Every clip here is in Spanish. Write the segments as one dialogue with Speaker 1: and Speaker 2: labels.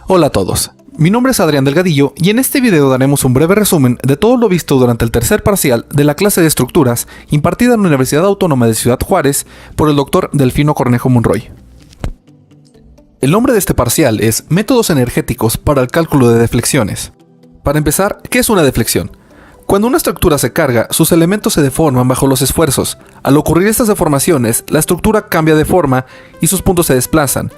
Speaker 1: Hola a todos, mi nombre es Adrián Delgadillo y en este video daremos un breve resumen de todo lo visto durante el tercer parcial de la clase de estructuras impartida en la Universidad Autónoma de Ciudad Juárez por el Dr. Delfino Cornejo Monroy. El nombre de este parcial es Métodos energéticos para el cálculo de deflexiones. Para empezar, ¿qué es una deflexión? Cuando una estructura se carga, sus elementos se deforman bajo los esfuerzos. Al ocurrir estas deformaciones, la estructura cambia de forma y sus puntos se desplazan.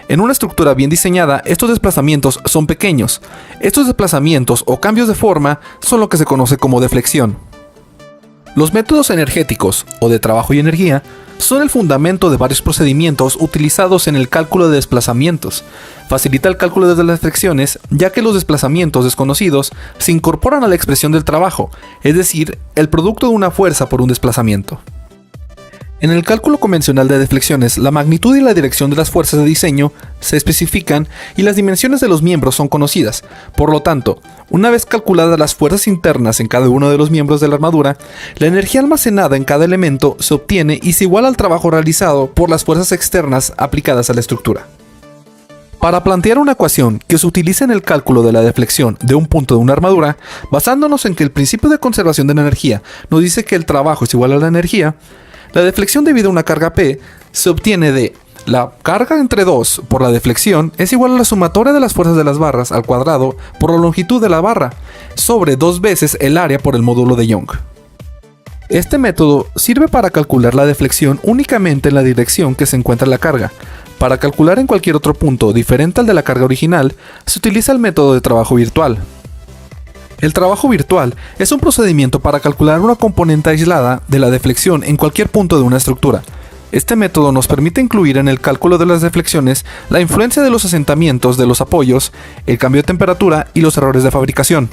Speaker 1: En una estructura bien diseñada, estos desplazamientos son pequeños. Estos desplazamientos o cambios de forma son lo que se conoce como deflexión. Los métodos energéticos, o de trabajo y energía, son el fundamento de varios procedimientos utilizados en el cálculo de desplazamientos. Facilita el cálculo de las deflexiones, ya que los desplazamientos desconocidos se incorporan a la expresión del trabajo, es decir, el producto de una fuerza por un desplazamiento. En el cálculo convencional de deflexiones, la magnitud y la dirección de las fuerzas de diseño se especifican y las dimensiones de los miembros son conocidas. Por lo tanto, una vez calculadas las fuerzas internas en cada uno de los miembros de la armadura, la energía almacenada en cada elemento se obtiene y se iguala al trabajo realizado por las fuerzas externas aplicadas a la estructura. Para plantear una ecuación que se utilice en el cálculo de la deflexión de un punto de una armadura, basándonos en que el principio de conservación de la energía nos dice que el trabajo es igual a la energía, la deflexión debido a una carga P se obtiene de la carga entre 2 por la deflexión es igual a la sumatoria de las fuerzas de las barras al cuadrado por la longitud de la barra sobre 2 veces el área por el módulo de Young. Este método sirve para calcular la deflexión únicamente en la dirección que se encuentra la carga. Para calcular en cualquier otro punto diferente al de la carga original, se utiliza el método de trabajo virtual. El trabajo virtual es un procedimiento para calcular una componente aislada de la deflexión en cualquier punto de una estructura. Este método nos permite incluir en el cálculo de las deflexiones la influencia de los asentamientos de los apoyos, el cambio de temperatura y los errores de fabricación.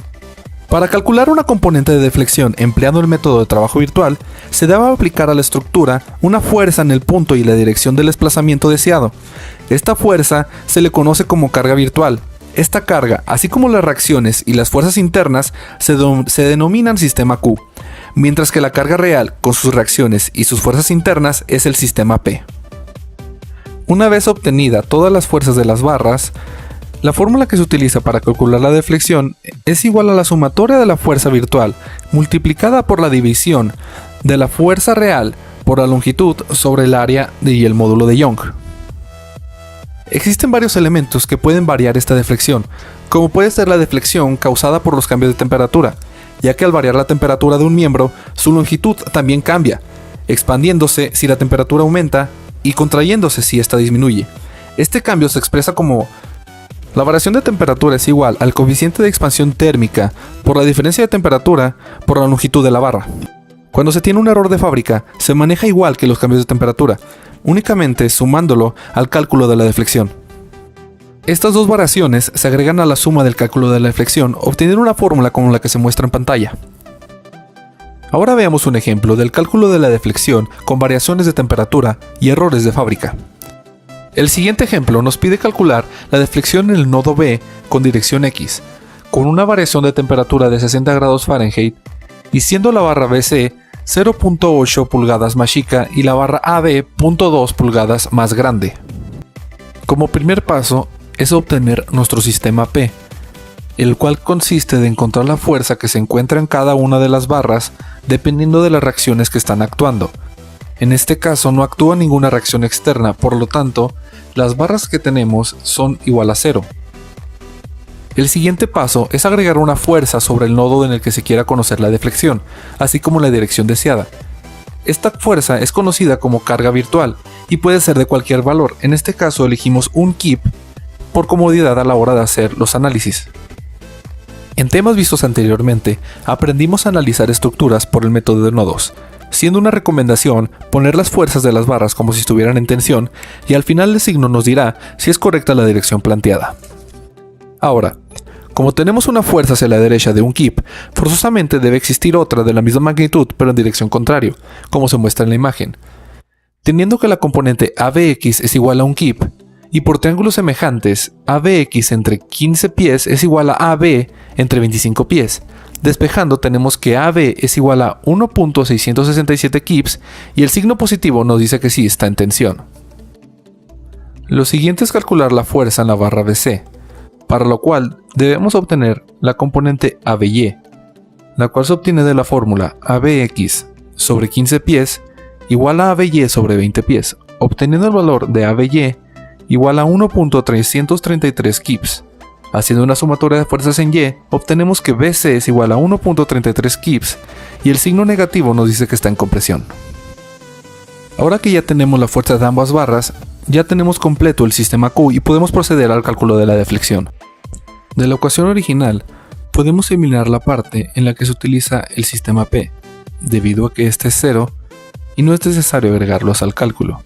Speaker 1: Para calcular una componente de deflexión empleando el método de trabajo virtual, se debe aplicar a la estructura una fuerza en el punto y la dirección del desplazamiento deseado. Esta fuerza se le conoce como carga virtual. Esta carga, así como las reacciones y las fuerzas internas, se denominan sistema Q, mientras que la carga real, con sus reacciones y sus fuerzas internas, es el sistema P. Una vez obtenida todas las fuerzas de las barras, la fórmula que se utiliza para calcular la deflexión es igual a la sumatoria de la fuerza virtual multiplicada por la división de la fuerza real por la longitud sobre el área y el módulo de Young. Existen varios elementos que pueden variar esta deflexión, como puede ser la deflexión causada por los cambios de temperatura, ya que al variar la temperatura de un miembro, su longitud también cambia, expandiéndose si la temperatura aumenta y contrayéndose si ésta disminuye. Este cambio se expresa como la variación de temperatura es igual al coeficiente de expansión térmica por la diferencia de temperatura por la longitud de la barra. Cuando se tiene un error de fábrica, se maneja igual que los cambios de temperatura, únicamente sumándolo al cálculo de la deflexión. Estas dos variaciones se agregan a la suma del cálculo de la deflexión, obteniendo una fórmula como la que se muestra en pantalla. Ahora veamos un ejemplo del cálculo de la deflexión con variaciones de temperatura y errores de fábrica. El siguiente ejemplo nos pide calcular la deflexión en el nodo B con dirección X, con una variación de temperatura de 60 grados Fahrenheit y siendo la barra BC 0.8 pulgadas más chica y la barra AB 0.2 pulgadas más grande. Como primer paso es obtener nuestro sistema P, el cual consiste de encontrar la fuerza que se encuentra en cada una de las barras dependiendo de las reacciones que están actuando. En este caso no actúa ninguna reacción externa, por lo tanto, las barras que tenemos son igual a 0. El siguiente paso es agregar una fuerza sobre el nodo en el que se quiera conocer la deflexión, así como la dirección deseada. Esta fuerza es conocida como carga virtual y puede ser de cualquier valor. En este caso elegimos un kip por comodidad a la hora de hacer los análisis. En temas vistos anteriormente, aprendimos a analizar estructuras por el método de nodos, siendo una recomendación poner las fuerzas de las barras como si estuvieran en tensión y al final el signo nos dirá si es correcta la dirección planteada. Ahora, como tenemos una fuerza hacia la derecha de un kip, forzosamente debe existir otra de la misma magnitud pero en dirección contraria, como se muestra en la imagen. Teniendo que la componente ABX es igual a un kip, y por triángulos semejantes, ABX entre 15 pies es igual a AB entre 25 pies. Despejando tenemos que AB es igual a 1.667 kips y el signo positivo nos dice que sí está en tensión. Lo siguiente es calcular la fuerza en la barra BC. para lo cual debemos obtener la componente ABY, la cual se obtiene de la fórmula ABX sobre 15 pies igual a ABY sobre 20 pies, obteniendo el valor de ABY igual a 1.333 kips. Haciendo una sumatoria de fuerzas en Y, obtenemos que BC es igual a 1.33 kips y el signo negativo nos dice que está en compresión. Ahora que ya tenemos la fuerza de ambas barras, ya tenemos completo el sistema Q y podemos proceder al cálculo de la deflexión. De la ecuación original, podemos eliminar la parte en la que se utiliza el sistema P, debido a que este es 0 y no es necesario agregarlos al cálculo,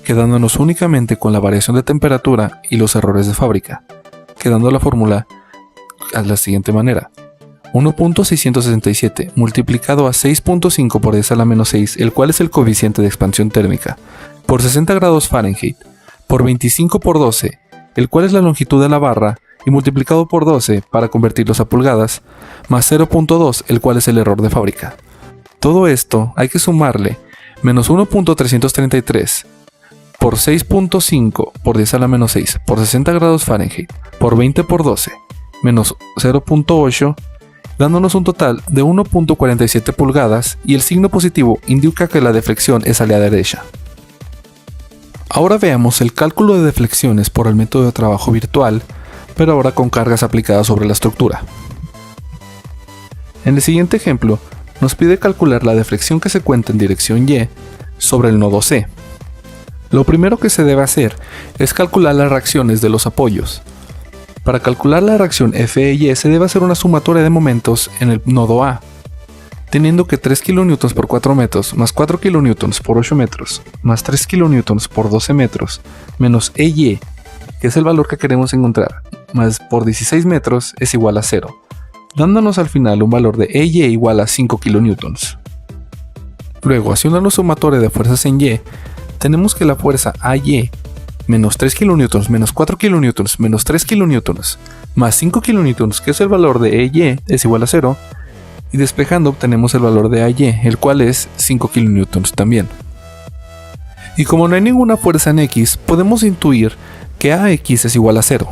Speaker 1: quedándonos únicamente con la variación de temperatura y los errores de fábrica, quedando la fórmula a la siguiente manera: 1.667 multiplicado a 6.5 por 10 a la menos 6, el cual es el coeficiente de expansión térmica, por 60 grados Fahrenheit, por 25 por 12, el cual es la longitud de la barra, y multiplicado por 12 para convertirlos a pulgadas, más 0.2, el cual es el error de fábrica. Todo esto hay que sumarle menos 1.333 por 6.5 por 10 a la menos 6 por 60 grados Fahrenheit por 20 por 12 menos 0.8, dándonos un total de 1.47 pulgadas, y el signo positivo indica que la deflexión es a la derecha. Ahora veamos el cálculo de deflexiones por el método de trabajo virtual, pero ahora con cargas aplicadas sobre la estructura. En el siguiente ejemplo, nos pide calcular la deflexión que se cuenta en dirección Y sobre el nodo C. Lo primero que se debe hacer es calcular las reacciones de los apoyos. Para calcular la reacción FEY se debe hacer una sumatoria de momentos en el nodo A, teniendo que 3 kN por 4 metros más 4 kN por 8 metros más 3 kN por 12 metros menos EY, que es el valor que queremos encontrar, más por 16 metros es igual a 0, dándonos al final un valor de EY igual a 5 kN. Luego, haciendo una sumatoria de fuerzas en Y, tenemos que la fuerza AY menos 3 kN menos 4 kN menos 3 kN más 5 kN, que es el valor de EY, es igual a 0, y despejando obtenemos el valor de AY, el cual es 5 kN también. Y como no hay ninguna fuerza en X, podemos intuir que AX es igual a 0.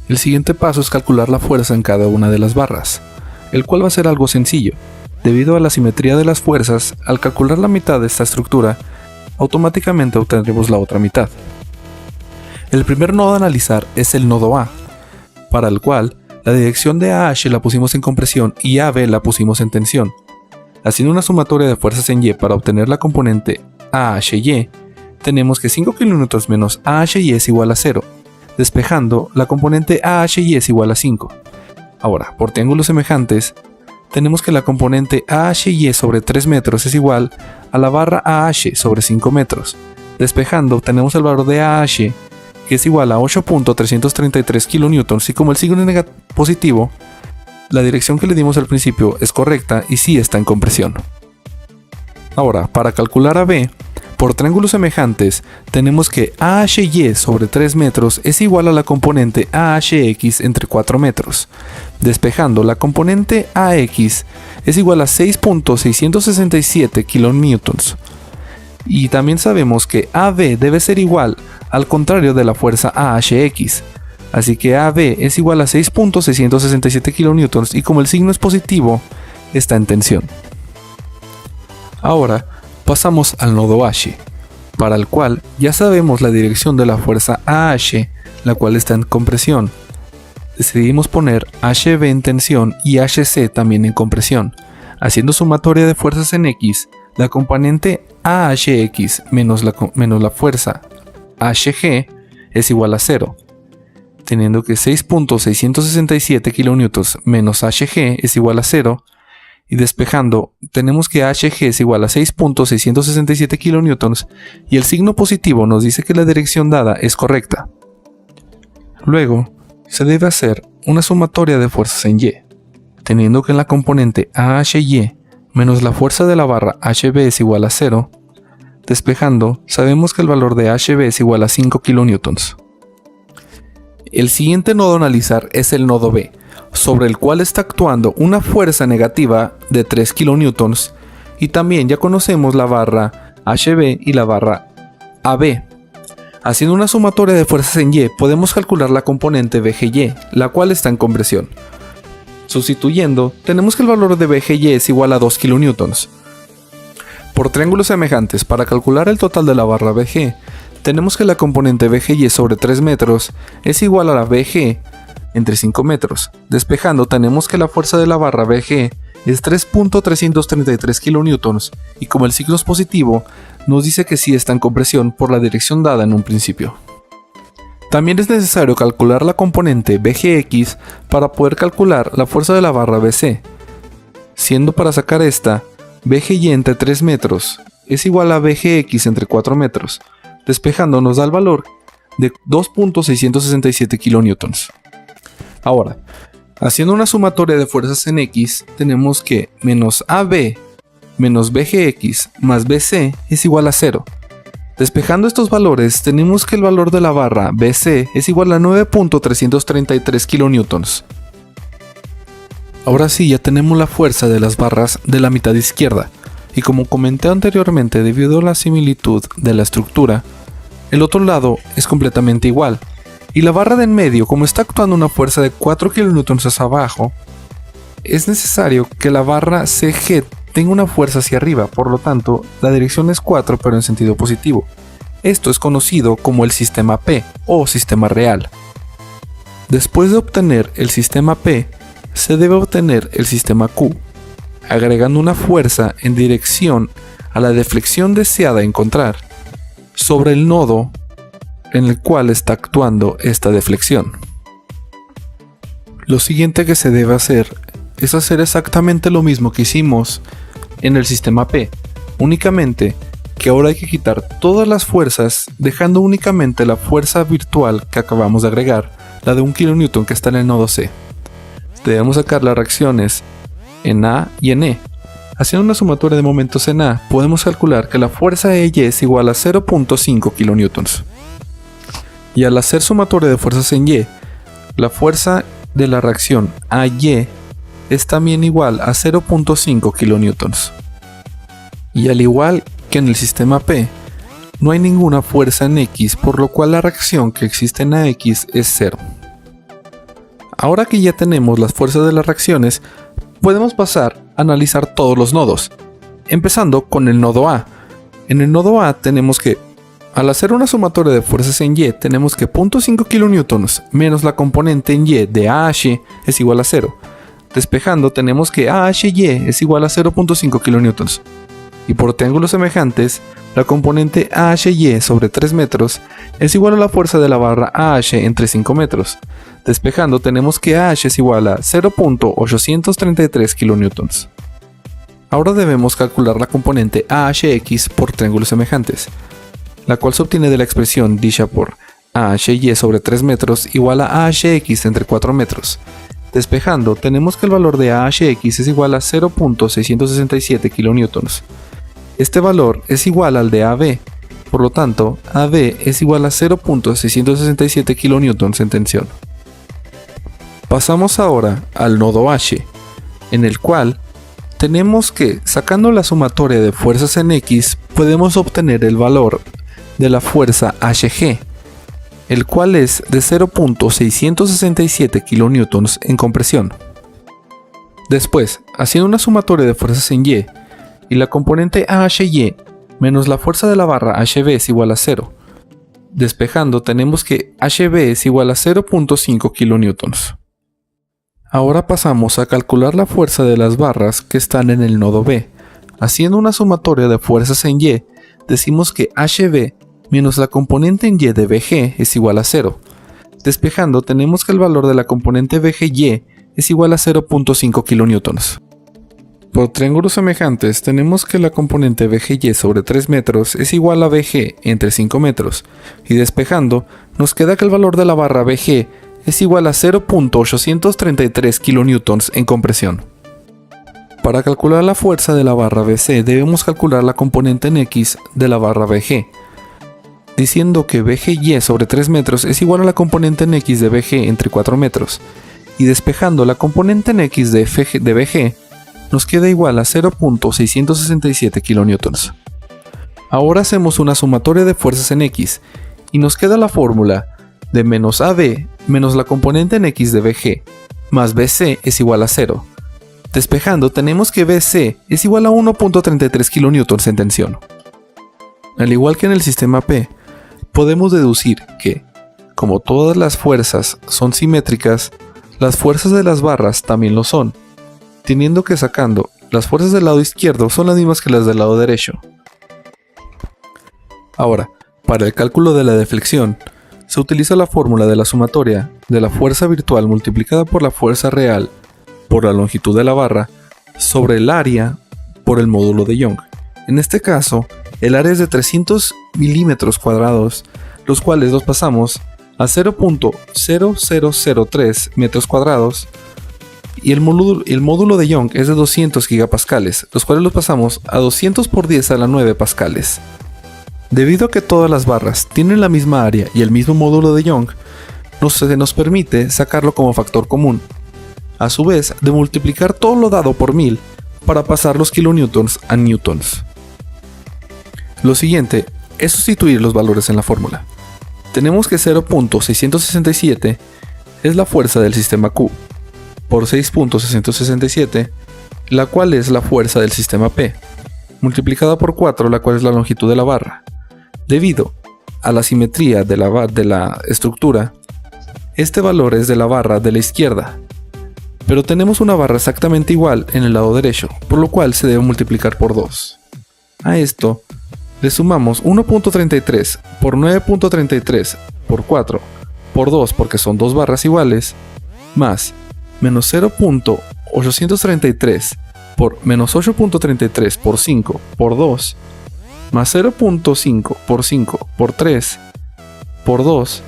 Speaker 1: El siguiente paso es calcular la fuerza en cada una de las barras, el cual va a ser algo sencillo. Debido a la simetría de las fuerzas, al calcular la mitad de esta estructura, automáticamente obtendremos la otra mitad. El primer nodo a analizar es el nodo A, para el cual la dirección de AH la pusimos en compresión y AB la pusimos en tensión. Haciendo una sumatoria de fuerzas en Y para obtener la componente AHY, tenemos que 5 kN menos AHY es igual a 0, despejando la componente AHY es igual a 5. Ahora, por triángulos semejantes, tenemos que la componente AHY sobre 3 metros es igual a la barra AH sobre 5 metros. Despejando, obtenemos el valor de AH, que es igual a 8.333 kN, y como el signo es positivo, la dirección que le dimos al principio es correcta y sí está en compresión. Ahora, para calcular AB, por triángulos semejantes, tenemos que AHY sobre 3 metros es igual a la componente AHX entre 4 metros. Despejando, la componente AX es igual a 6.667 kN. Y también sabemos que AB debe ser igual al contrario de la fuerza AHX. Así que AB es igual a 6.667 kN y como el signo es positivo, está en tensión. Ahora, pasamos al nodo H, para el cual ya sabemos la dirección de la fuerza AH, la cual está en compresión. Decidimos poner HB en tensión y HC también en compresión. Haciendo sumatoria de fuerzas en X, la componente AHX menos la fuerza HG es igual a 0, teniendo que 6.667 kN menos HG es igual a 0, y despejando, tenemos que HG es igual a 6.667 kN y el signo positivo nos dice que la dirección dada es correcta. Luego, se debe hacer una sumatoria de fuerzas en Y, teniendo que en la componente AHY menos la fuerza de la barra HB es igual a 0, despejando, sabemos que el valor de HB es igual a 5 kN. El siguiente nodo a analizar es el nodo B, sobre el cual está actuando una fuerza negativa de 3 kN, y también ya conocemos la barra HB y la barra AB. Haciendo una sumatoria de fuerzas en Y, podemos calcular la componente BGY, la cual está en compresión. Sustituyendo, tenemos que el valor de BGY es igual a 2 kN. Por triángulos semejantes, para calcular el total de la barra BG, tenemos que la componente BGY sobre 3 metros es igual a la BG entre 5 metros. Despejando, tenemos que la fuerza de la barra BG es 3.333 kN y como el signo es positivo, nos dice que sí está en compresión por la dirección dada en un principio. También es necesario calcular la componente BGX para poder calcular la fuerza de la barra BC, siendo para sacar esta, BGY entre 3 metros es igual a BGX entre 4 metros. Despejando nos da el valor de 2.667 kN. Ahora, haciendo una sumatoria de fuerzas en X, tenemos que menos AB menos BGX más BC es igual a 0. Despejando estos valores, tenemos que el valor de la barra BC es igual a 9.333 kN. Ahora sí, ya tenemos la fuerza de las barras de la mitad izquierda, y como comenté anteriormente, debido a la similitud de la estructura, el otro lado es completamente igual, y la barra de en medio, como está actuando una fuerza de 4 kN hacia abajo, es necesario que la barra CG tenga una fuerza hacia arriba, por lo tanto, la dirección es 4 pero en sentido positivo. Esto es conocido como el sistema P o sistema real. Después de obtener el sistema P, se debe obtener el sistema Q, agregando una fuerza en dirección a la deflexión deseada encontrar sobre el nodo en el cual está actuando esta deflexión. Lo siguiente que se debe hacer es hacer exactamente lo mismo que hicimos en el sistema P, únicamente que ahora hay que quitar todas las fuerzas, dejando únicamente la fuerza virtual que acabamos de agregar, la de 1 kN que está en el nodo C. Debemos sacar las reacciones en A y en E. Haciendo una sumatoria de momentos en A, podemos calcular que la fuerza EY es igual a 0.5 kN. Y al hacer sumatoria de fuerzas en Y, la fuerza de la reacción AY es también igual a 0.5 kN. Y al igual que en el sistema P, no hay ninguna fuerza en X, por lo cual la reacción que existe en AX es 0. Ahora que ya tenemos las fuerzas de las reacciones, podemos pasar a analizar todos los nodos, empezando con el nodo A. En el nodo A tenemos que, al hacer una sumatoria de fuerzas en Y, tenemos que 0.5 kN menos la componente en Y de AH es igual a 0. Despejando tenemos que AHY es igual a 0.5 kN. Y por triángulos semejantes, la componente AHY sobre 3 metros es igual a la fuerza de la barra AH entre 5 metros. Despejando tenemos que AH es igual a 0.833 kN. Ahora debemos calcular la componente AHX por triángulos semejantes, la cual se obtiene de la expresión dicha por AHY sobre 3 metros igual a AHX entre 4 metros. Despejando, tenemos que el valor de AHX es igual a 0.667 kN. Este valor es igual al de AB, por lo tanto, AB es igual a 0.667 kN en tensión. Pasamos ahora al nodo H, en el cual tenemos que, sacando la sumatoria de fuerzas en X, podemos obtener el valor de la fuerza HG, el cual es de 0.667 kN en compresión. Después, haciendo una sumatoria de fuerzas en Y, y la componente AHY menos la fuerza de la barra HB es igual a 0. Despejando tenemos que HB es igual a 0.5 kN. Ahora pasamos a calcular la fuerza de las barras que están en el nodo B. Haciendo una sumatoria de fuerzas en Y, decimos que HB menos la componente en Y de BG es igual a 0. Despejando tenemos que el valor de la componente BGY es igual a 0.5 kN. Por triángulos semejantes tenemos que la componente BGY sobre 3 metros es igual a BG entre 5 metros, y despejando nos queda que el valor de la barra BG es igual a 0.833 kN en compresión. Para calcular la fuerza de la barra BC debemos calcular la componente en X de la barra BG, diciendo que BGY sobre 3 metros es igual a la componente en X de BG entre 4 metros, y despejando la componente en X de BG nos queda igual a 0.667 kN. Ahora hacemos una sumatoria de fuerzas en X, y nos queda la fórmula de menos AB menos la componente en X de BG más BC es igual a 0. Despejando tenemos que BC es igual a 1.33 kN en tensión. Al igual que en el sistema P, podemos deducir que, como todas las fuerzas son simétricas, las fuerzas de las barras también lo son, teniendo que sacando las fuerzas del lado izquierdo son las mismas que las del lado derecho. Ahora, para el cálculo de la deflexión, se utiliza la fórmula de la sumatoria de la fuerza virtual multiplicada por la fuerza real por la longitud de la barra sobre el área por el módulo de Young. En este caso, el área es de 300 milímetros cuadrados, los cuales los pasamos a 0.0003 metros cuadrados, y el módulo de Young es de 200 gigapascales, los cuales los pasamos a 200 por 10 a la 9 pascales. Debido a que todas las barras tienen la misma área y el mismo módulo de Young, se nos permite sacarlo como factor común, a su vez de multiplicar todo lo dado por 1000 para pasar los kilonewtons a newtons. Lo siguiente es sustituir los valores en la fórmula. Tenemos que 0.667 es la fuerza del sistema Q, por 6.667, la cual es la fuerza del sistema P, multiplicada por 4, la cual es la longitud de la barra. Debido a la simetría de la estructura, este valor es de la barra de la izquierda, pero tenemos una barra exactamente igual en el lado derecho, por lo cual se debe multiplicar por 2. A esto le sumamos 1.33 por 9.33 por 4 por 2 porque son dos barras iguales, más menos 0.833 por menos 8.33 por 5 por 2, más 0.5 por 5 por 3 por 2,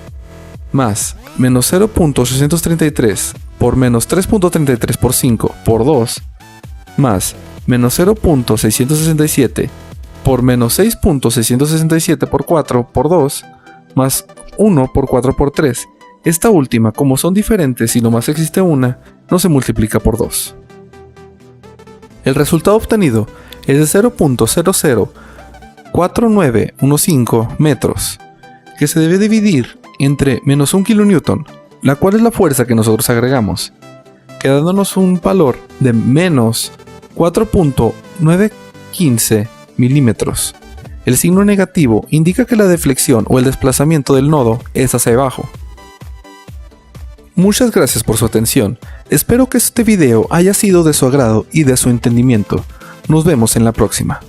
Speaker 1: más menos 0.833 por menos 3.33 por 5 por 2, más menos 0.667 por menos 6.667 por 4 por 2, más 1 por 4 por 3. Esta última, como son diferentes y nomás existe una, no se multiplica por 2. El resultado obtenido es de 0.004915 metros, que se debe dividir entre menos 1 kN, la cual es la fuerza que nosotros agregamos, quedándonos un valor de menos 4.915 milímetros. El signo negativo indica que la deflexión o el desplazamiento del nodo es hacia abajo. Muchas gracias por su atención. Espero que este video haya sido de su agrado y de su entendimiento. Nos vemos en la próxima.